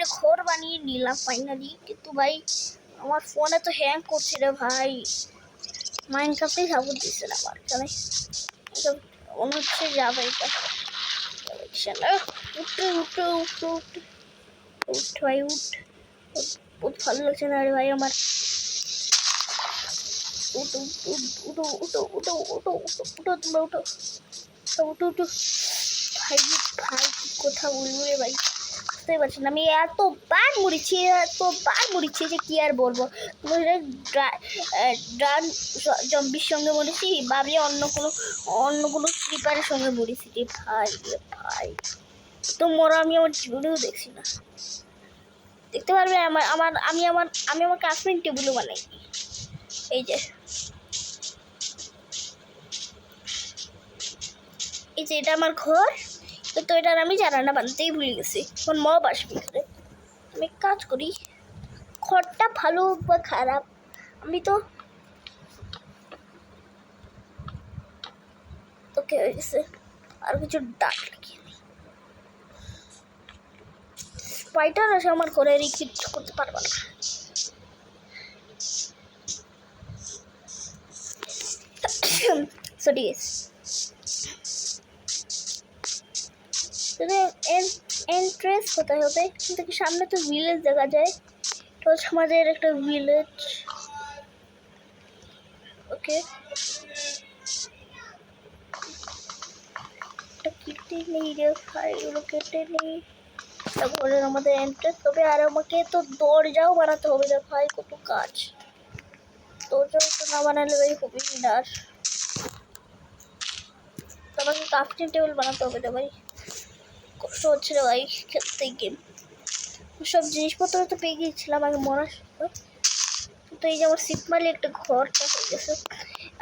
একটা ঘর বানিয়ে নিলাম ফাইনালি, কিন্তু ভাই আমার ফোনে তো হ্যাং করছে রে ভাই, মাইনক্রাফটেই সাপোর্ট দিচ্ছে না আমার এখানে, মনে হচ্ছে যাবে এটা। উঠে উঠে উঠে উঠে উঠ ভাই উঠ, বহুত ভালো লাগছে না রে ভাই আমার। উঠো উঠো উঠো উঠো উঠো উঠো উঠো তোমরা উঠো উঠো উঠো ভাই ভাই কি কথা বলবো রে ভাই, বুঝতেই পারছি না। আমি এতবার মরেছি যে কি আর বলবো। ড্রান জম্বির সঙ্গে মরেছি, ভাবি অন্য কোনো স্লিপারের সঙ্গে মরেছি রে ভাই রে ভাই। তো মরা আমি আমার জীবনেও দেখছি না। দেখতে পারবে আমি আমার ক্রাফটিং টেবিলও বানাই। এই যে এটা আমার ঘর, তো এটার আমি জানালা বানাতেই ভুলে গেছি। এখন মব আসবে এখানে। আমি কাজ করি, ঘরটা ভালো বা খারাপ আমি তো ওকে হয়ে গেছে। আর কিছু ডাক লাগিয়ে স্পাইডার আছে আমার ঘরে, কিছু করতে পারবো না। সরি এন্ট্রেন্স কোথায় হবে? কিন্তু সামনে তো ভিলেজ দেখা যায়, তো আমাদের একটা ভিলেজ। ওকে কেটে নেই রে ভাই, ওগুলো কেটে নেই। তারপরে আমাদের এন্ট্রেন্স হবে, আর আমাকে তো দরজাও বানাতে হবে রে ভাই, কত কাজ। দরজাও তো না বানালে ভাই খুবই বিনাশ। আমাকে ক্রাফটিং টেবিল বানাতে হবে রে ভাই, কষ্ট হচ্ছে রে ভাই খেলতে গেম। সব জিনিসপত্র তো পেয়ে গিয়েছিলাম আগে মরার সময়, তো এই যে আমার সিপ মারলে একটা ঘরটা হয়ে গেছে।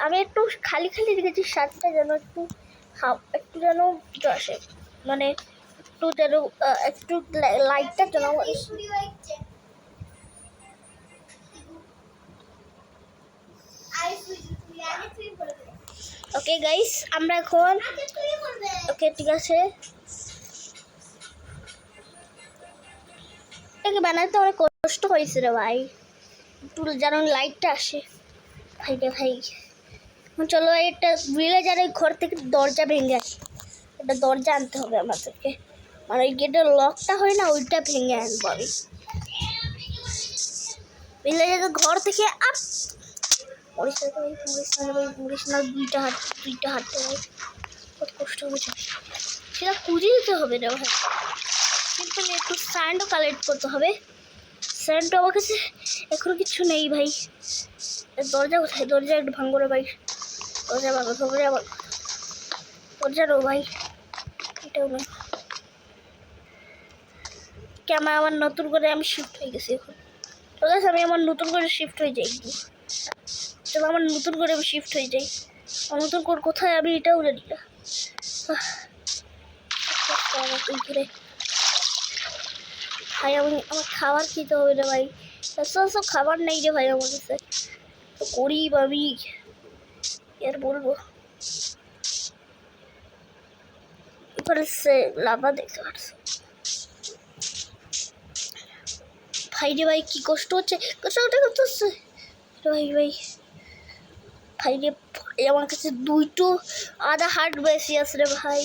আমি একটু খালি রেখেছি সাতটা, যেন একটু যেন আসে, মানে একটু যেন একটু লাইটটা যেন। ওকে গাইস, আমরা এখন ওকে ঠিক আছে, এটাকে বানাতে অনেক কষ্ট হয়েছে রে ভাই, একটু যেন লাইটটা আসে ভাই রে ভাই। চলো ভাই, একটা ভিলেজারের ঘর থেকে দরজা ভেঙে আসে, একটা দরজা আনতে হবে আমাদেরকে, মানে ওই গেটের লকটা হয় না, ওইটা ভেঙে আনবো আমি। ভিলেজারের ঘর থেকে আপ মরিস না, দুইটা হাঁটতে ভাই কত কষ্ট হয়েছে, সেটা খুঁজে দিতে হবে রে ভাই। কিন্তু একটু স্যান্ডও কালেক্ট করতে হবে, স্যান্ডও আমার কাছে এখনো কিছু নেই ভাই। দরজা কোথায়? দরজা একটু ভাঙবো রে ভাই, দরজা ভাঙতে হবে আবার, দরজারও ভাই এটাও নেই। আমার নতুন করে আমি শিফট হয়ে গেছি এখন, ঠিক আছে আমি আমার নতুন করে শিফট হয়ে যাই। চলো আমার নতুন করে আমি শিফট হয়ে যাই, নতুন করে কোথায় আমি এটাও জানি না। ঘুরে ভাই আমার খাবার খেতে হবে রে ভাই, সব খাবার নেই রে ভাই আমার কাছে, তো গরিব আমি আর বলবো। এবারে সে লাভা দেখতে পারছো ভাই রে ভাই, কি কষ্ট হচ্ছে, কষ্ট হচ্ছে ভাই ভাই ভাই রে ভাই। আমার কাছে দুইটো আধা হার্ট বেশি আছে রে ভাই,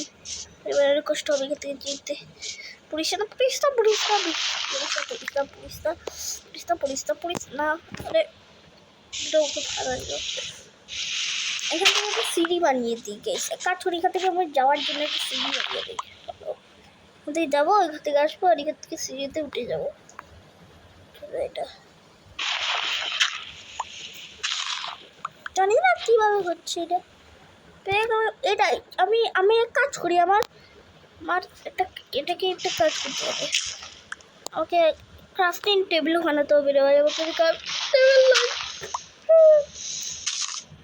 এবারে কষ্ট হবে এখান থেকে জিততে। পুলিশ না, আরে এখান থেকে একটা সিঁড়ি বানিয়ে দিই গেছে, কাঠুর এখান থেকে আমি যাওয়ার জন্য একটা সিঁড়ি বানিয়ে দিই। এখান থেকে যাবো, এখান থেকে আসবো, আর এখান থেকে সিঁড়িতে উঠে যাবো। এটা জানি না কিভাবে হচ্ছে এটা, এটাই আমি এক কাজ করি, আমার এটাকে একটা কাজ করতে হবে, আমাকে ক্রাফটিং টেবিলও বানাতে হবে রে ভাই।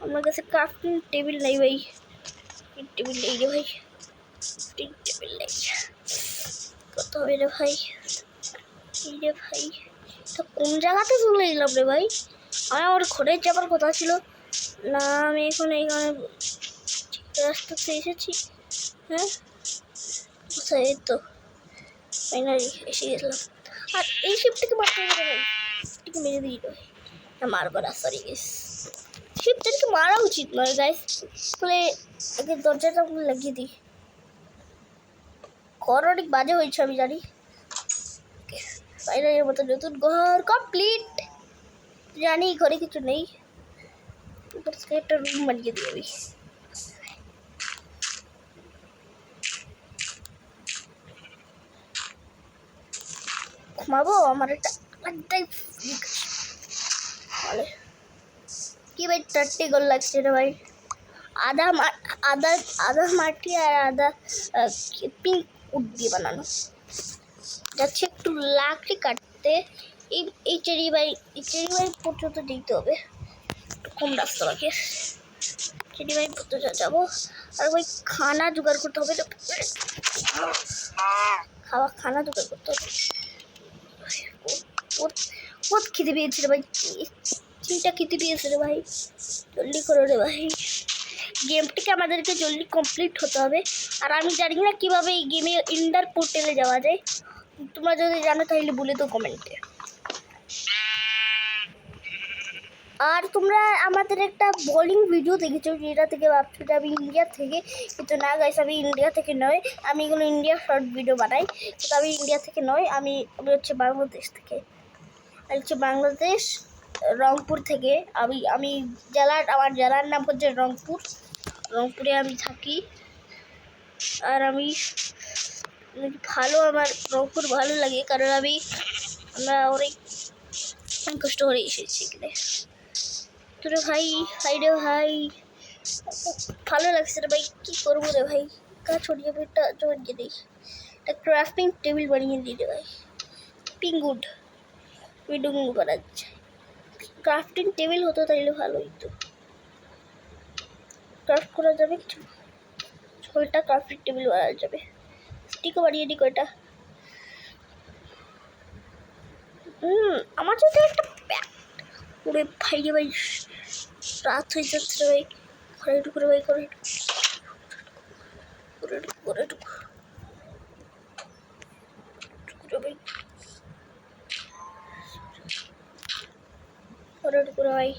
আমার কাছে ক্রাফটিং টেবিল নেই ভাই, টেবিল নেই রে ভাই, টেবিল নেই, কত হবে রে ভাই। এই রে ভাই, তো কোন জায়গাতে চলে গেলাম রে ভাই? আমার ঘরে যাবার কথা ছিল না, আমি এখন এইখানে রাস্তাতে এসেছি। হ্যাঁ কোথায়? এই তো ফাইনালি এসে গেলাম। আর এই শিপটাকে মারতে হবে ভাই, শিপটাকে মেরে দিই না, মারবো না, সরি গাইস। শিপটাকে মারা উচিত নয় গাইস, তাহলে আগে দরজাটা লাগিয়ে দিই। ঘর অনেক বাজে হয়েছে আমি জানি। ফাইনালের মতো নতুন ঘর কমপ্লিট। জানি ঘরে কিছু নেই, একটা রুম বানিয়ে দিই আমি। ঘুমাবো, আমার একটা আড্ডাই কি ভাই, 30 গোল লাগছে রে ভাই। আধা আধা মাটি আর আধা পিঙ্ক উড দিয়ে বানানো। যাচ্ছে একটু লাকড়ি কাটতে। এই চেরি ভাই পর্যন্ত দিতে হবে, একটু কম রাস্তা বাকি। চেরি ভাই পর্যন্ত যাবো, আর ভাই খানা জোগাড় করতে হবে, খানা জোগাড় করতে হবে। বহুত খিদে পেয়েছে রে ভাই, চিন্তা খিদে পেয়েছে রে ভাই, জলদি করো রে ভাই। গেমটিকে আমাদেরকে জলদি কমপ্লিট হতে হবে। আর আমি জানি না কীভাবে এই গেমে ইন্ডার পোর্টালে যাওয়া যায়, তোমরা যদি জানো তাহলে বলে দাও কমেন্টে। আর তোমরা আমাদের একটা বোলিং ভিডিও দেখেছো, যেটা থেকে ভাবছো যে আমি ইন্ডিয়া থেকে, কিন্তু না গাইস, আমি ইন্ডিয়া থেকে নয়। আমি এগুলো ইন্ডিয়া শর্ট ভিডিও বানাই, কিন্তু আমি ইন্ডিয়া থেকে নয়, আমি হচ্ছে বাংলাদেশ থেকে। আর হচ্ছে বাংলাদেশ রংপুর থেকে। আমি আমার জেলার নাম হচ্ছে রংপুরে আমি থাকি। আর আমার রংপুর ভালো লাগে, কারণ আমরা অনেক কষ্ট করে এসেছি এখানে। তোরে ভাই রে ভাই, ভালো লাগছে রে ভাই, কী করবো রে ভাই। কাজ ছড়িয়ে একটা জড়িয়ে দিই, একটা ক্রাফটিং টেবিল বানিয়ে দিই রে ভাই। পিঙ্গুড উইডুং করা যাচ্ছে, ক্রাফটিং টেবিল হতো তাইলে ভালো হইতো। ক্রাফট করা যাবে কিছু, কয়টা ক্রাফটিং টেবিল বানানো যাবে। স্টিকও বানিয়ে দিই কয়টা। আমার যদি একটা ওরে ভাই রে ভাই, রাত হয়ে যাচ্ছে রে ভাই। ঘরে ঢুকো রে ভাই, ঘরে ঢুকো ভাই, ঘরে ঢুকো রে ভাই।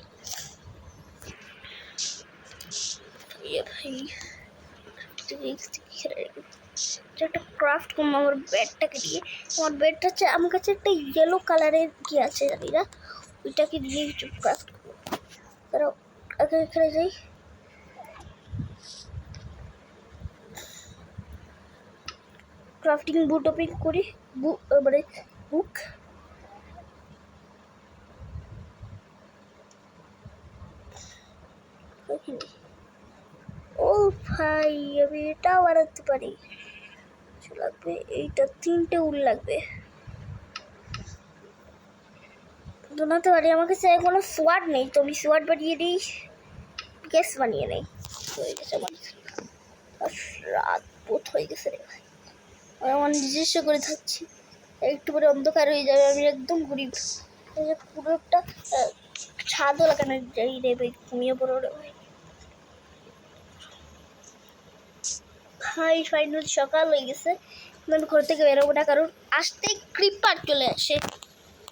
ভাই একটা ক্রাফট করবো আমার বেডটাকে দিয়ে। আমার বেডটা হচ্ছে, আমার কাছে একটা ইয়েলো কালারের কি আছে জানি না, ওইটাকে দিয়ে কিছু ক্রাফট করবো। তারা আগে এখানে যাই, ক্রাফটিং বুট ওপেন করি, মানে বুক। ও ভাই, আমি এটাও বানাতে পারি। লাগবে এইটা, 3টে উল লাগবে, বানাতে পারি। আমার কাছে কোনো সোয়ার্ড নেই, তো আমি সোয়ার্ড বানিয়ে দিই, গ্যাস বানিয়ে নেই। হয়ে গেছে আমার রাত বোধ হয়ে গেছে রে ভাই। আমার নিজস্ব করে থাকছি, একটু পরে অন্ধকার হয়ে যাবে, আমি একদম গরিব। পুরো একটা ছাদও লাগানো যাই রে ভাই, ঘুমিয়ে পড়ো রে ভাই। ফাইনাল সকাল হয়ে গেছে, আমি ঘর থেকে বেরোবো না, কারণ আসতেই ক্রিপার চলে আসে।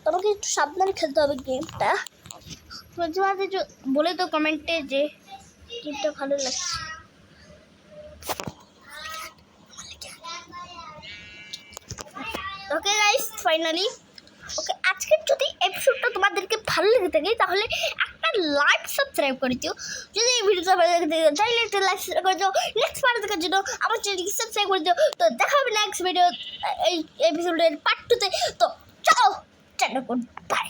তোমাকে একটু সাবধানে খেলতে হবে গেমটা। মাঝে মাঝে বলে তো কমেন্টে যে গেমটা ভালো লাগছে। ওকে গাইস, ফাইনালি ওকে, আজকের যদি এপিসোডটা তোমাদেরকে ভালো লেগে থাকে তাহলে একটা লাইক সাবস্ক্রাইব করে দিও। যদি এই ভিডিওটা ভালো লেগে থাকে তাহলে একটা লাইক সাবস্ক্রাইব করে দিও। নেক্সট পার্ট দেখার জন্য আমার চ্যানেলকে সাবস্ক্রাইব করে দিও। তো দেখা হবে নেক্সট ভিডিও, এই এপিসোডের পার্ট 2-তে। তো চলো, টাটা, গুড বাই।